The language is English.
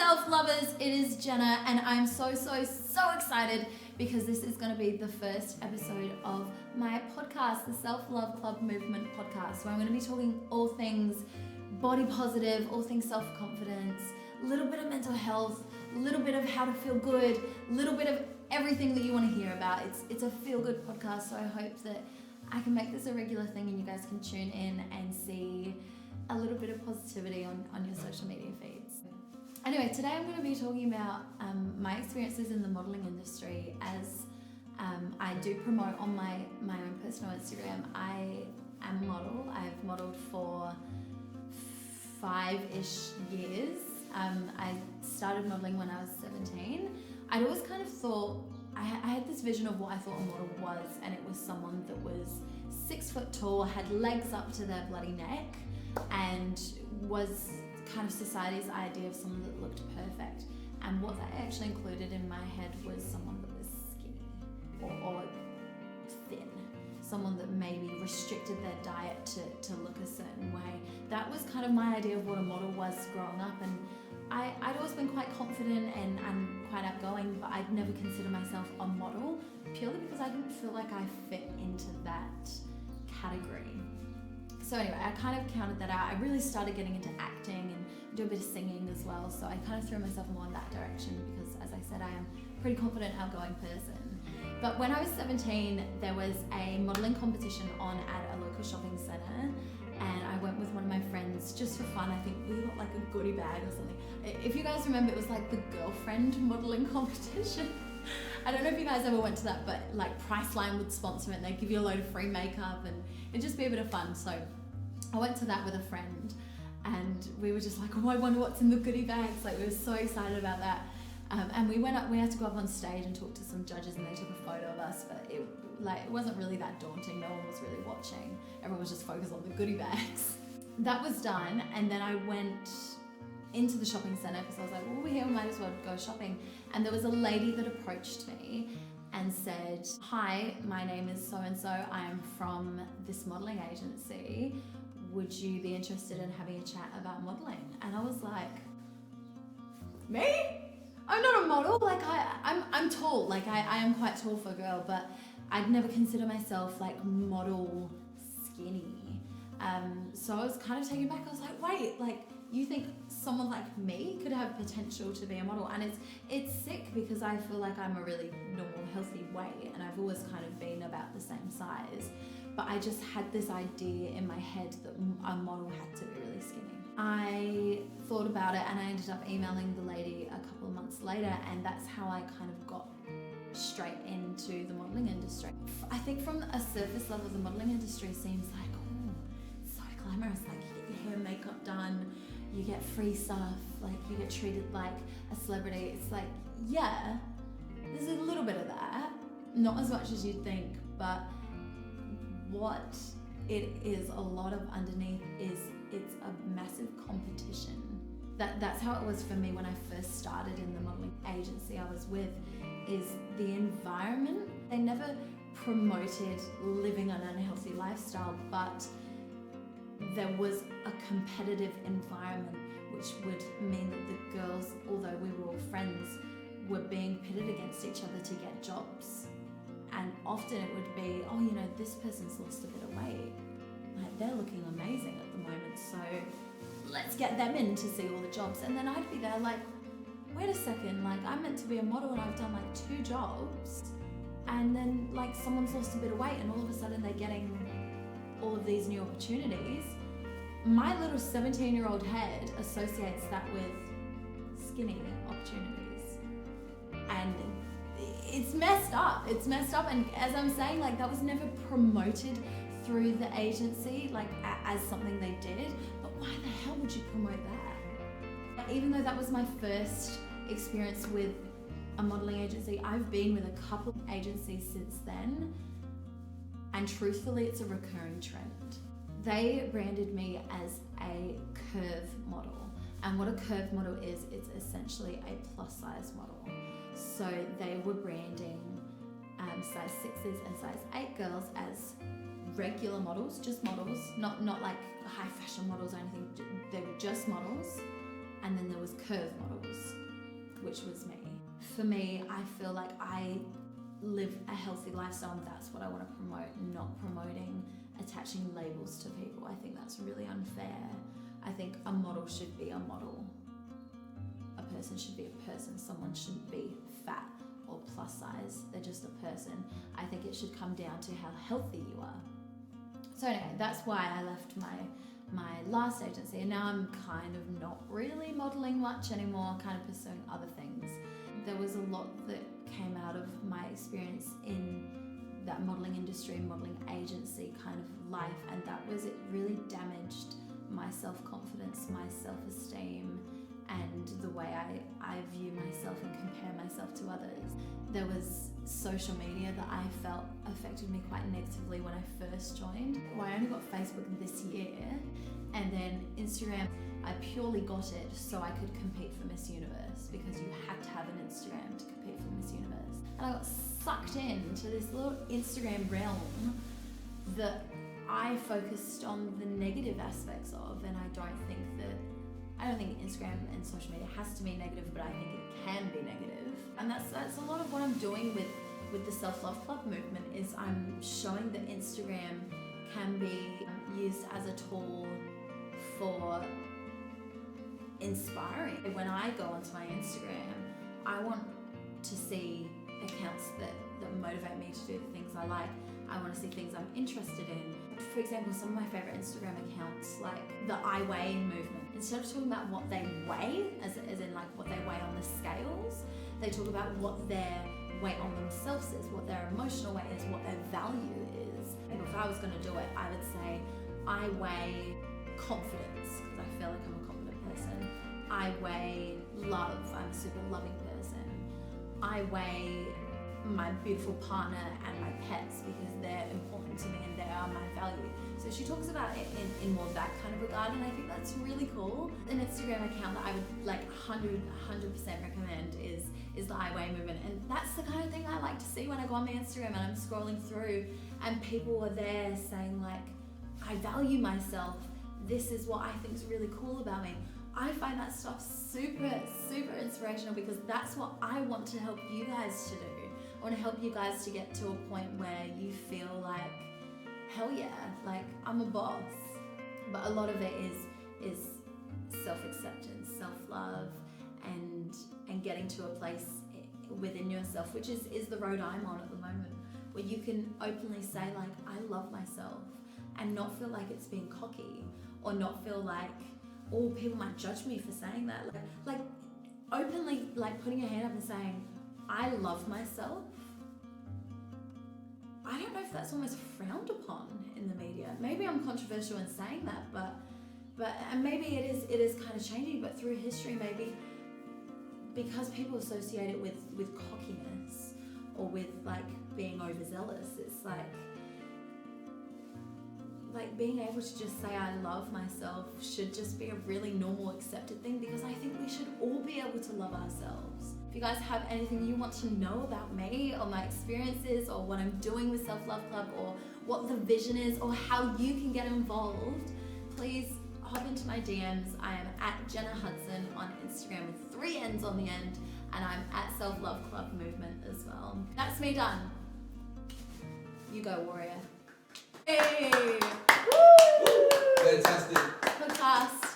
self-lovers, it is Jenna, and I'm so excited because this is going to be the first episode of my podcast, the Self-Love Club Movement podcast, where I'm going to be talking all things body positive, all things self-confidence, a little bit of mental health, a little bit of how to feel good, a little bit of everything that you want to hear about. It's a feel-good podcast, so I hope that I can make this a regular thing and you guys can tune in and see a little bit of positivity on your social media feeds. Anyway, today I'm going to be talking about my experiences in the modelling industry as I do promote on my own personal Instagram. I am a model. I've modelled for 5-ish years. I started modelling when I was 17. I'd always kind of thought, I had this vision of what I thought a model was, and it was someone that was 6 foot tall, had legs up to their bloody neck, and was kind of society's idea of someone that looked perfect. And what that actually included in my head was someone that was skinny or thin, someone that maybe restricted their diet to look a certain way. That was kind of my idea of what a model was growing up, and I'd always been quite confident and quite outgoing, but I'd never considered myself a model purely because I didn't feel like I fit into that category. So anyway, I kind of counted that out. I really started getting into acting and do a bit of singing as well. So I kind of threw myself more in that direction because, as I said, I am a pretty confident, outgoing person. But when I was 17, there was a modelling competition on at a local shopping centre, and I went with one of my friends just for fun. I think we got like a goodie bag or something. If you guys remember, it was like the girlfriend modelling competition. I don't know if you guys ever went to that, but like Priceline would sponsor it and they'd give you a load of free makeup and it'd just be a bit of fun. So I went to that with a friend and we were just like, oh, I wonder what's in the goodie bags. Like we were so excited about that. And we went up, we had to go up on stage and talk to some judges and they took a photo of us, but it wasn't really that daunting. No one was really watching. Everyone was just focused on the goodie bags. That was done, and then I went into the shopping centre because I was like, well, we're here, we might as well go shopping. And there was a lady that approached me and said, hi, my name is so-and-so. I am from this modelling agency. Would you be interested in having a chat about modelling? And I was like, me? I'm not a model. Like I'm tall. Like I am quite tall for a girl, but I'd never consider myself like model skinny. So I was kind of taken back. I was like, wait, like you think someone like me could have potential to be a model? And it's sick because I feel like I'm a really normal, healthy weight, and I've always kind of been about the same size. But I just had this idea in my head that a model had to be really skinny. I thought about it and I ended up emailing the lady a couple of months later, and that's how I kind of got straight into the modelling industry. I think from a surface level, the modelling industry seems like, oh, so glamorous. Like you get your hair and makeup done, you get free stuff, like you get treated like a celebrity. It's like, yeah, there's a little bit of that, not as much as you'd think, but what it is a lot of underneath is it's a massive competition. That's how it was for me when I first started in the modelling agency I was with, is the environment. They never promoted living an unhealthy lifestyle, but there was a competitive environment, which would mean that the girls, although we were all friends, were being pitted against each other to get jobs. And often it would be, oh, you know, this person's lost a bit of weight. Like they're looking amazing at the moment, so let's get them in to see all the jobs. And then I'd be there like, wait a second, like I'm meant to be a model and I've done like 2 jobs, and then like someone's lost a bit of weight and all of a sudden they're getting all of these new opportunities. My little 17-year-old head associates that with skinny opportunities, and it's messed up. It's messed up, and as I'm saying, like that was never promoted through the agency like as something they did. But why the hell would you promote that? Even though that was my first experience with a modelling agency, I've been with a couple of agencies since then, and truthfully it's a recurring trend. They branded me as a curve model, and what a curve model is, it's essentially a plus size model. So they were branding size 6s and size 8 girls as regular models, just models, not like high fashion models or anything. They were just models, and then there was curve models. which was me. For me, I feel like I live a healthy lifestyle and that's what I want to promote, not promoting attaching labels to people. I think that's really unfair. I think a model should be a model. A person should be a person. Someone shouldn't be fat or plus size. They're just a person. I think it should come down to how healthy you are. So anyway, that's why I left my last agency, and now I'm kind of not really modeling much anymore, kind of pursuing other things. There was a lot that came out of my experience in that modeling industry, modeling agency kind of life, and that was, it really damaged my self-confidence, my self-esteem, and the way I view myself and compare myself to others. There was social media that I felt affected me quite negatively when I first joined. Well, I only got Facebook this year, and then Instagram, I purely got it so I could compete for Miss Universe, because you had to have an Instagram to compete for Miss Universe. And I got sucked into this little Instagram realm that I focused on the negative aspects of, and I don't think Instagram and social media has to be negative, but I think it can be negative. And that's a lot of what I'm doing with the Self-Love Club movement, is I'm showing that Instagram can be used as a tool for inspiring. When I go onto my Instagram, I want to see accounts that motivate me to do the things I like. I want to see things I'm interested in. For example, some of my favorite Instagram accounts, like the I Weigh movement, instead of talking about what they weigh, as in like what they weigh on the scales, they talk about what their weight on themselves is, what their emotional weight is, what their value is. And if I was going to do it, I would say I weigh confidence, because I feel like I'm a confident person. I weigh love, I'm a super loving person. I weigh my beautiful partner and my pets, because they're important to me and they are my value. So she talks about it in more of that kind of regard, and I think that's really cool. An Instagram account that I would like 100% recommend is the I Weigh movement, and that's the kind of thing I like to see when I go on my Instagram and I'm scrolling through and people are there saying like, I value myself, this is what I think is really cool about me. I find that stuff super inspirational, because that's what I want to help you guys to do. I want to help you guys to get to a point where you feel like, hell yeah, like I'm a boss. But a lot of it is self-acceptance, self-love, and getting to a place within yourself, which is the road I'm on at the moment, where you can openly say like, I love myself, and not feel like it's being cocky, or not feel like, oh, people might judge me for saying that. Like openly, like putting your hand up and saying, I love myself. I don't know if that's almost frowned upon in the media. Maybe I'm controversial in saying that, but and maybe it is kind of changing, but through history, maybe because people associate it with cockiness or with like being overzealous, it's like being able to just say I love myself should just be a really normal, accepted thing, because I think we should all be able to love ourselves. If you guys have anything you want to know about me or my experiences or what I'm doing with Self-Love Club or what the vision is or how you can get involved, please hop into my DMs. I am at Jenna Hudson on Instagram with 3 N's on the end, and I'm at Self-Love Club Movement as well. That's me done. You go, warrior. Hey! Fantastic. Podcast.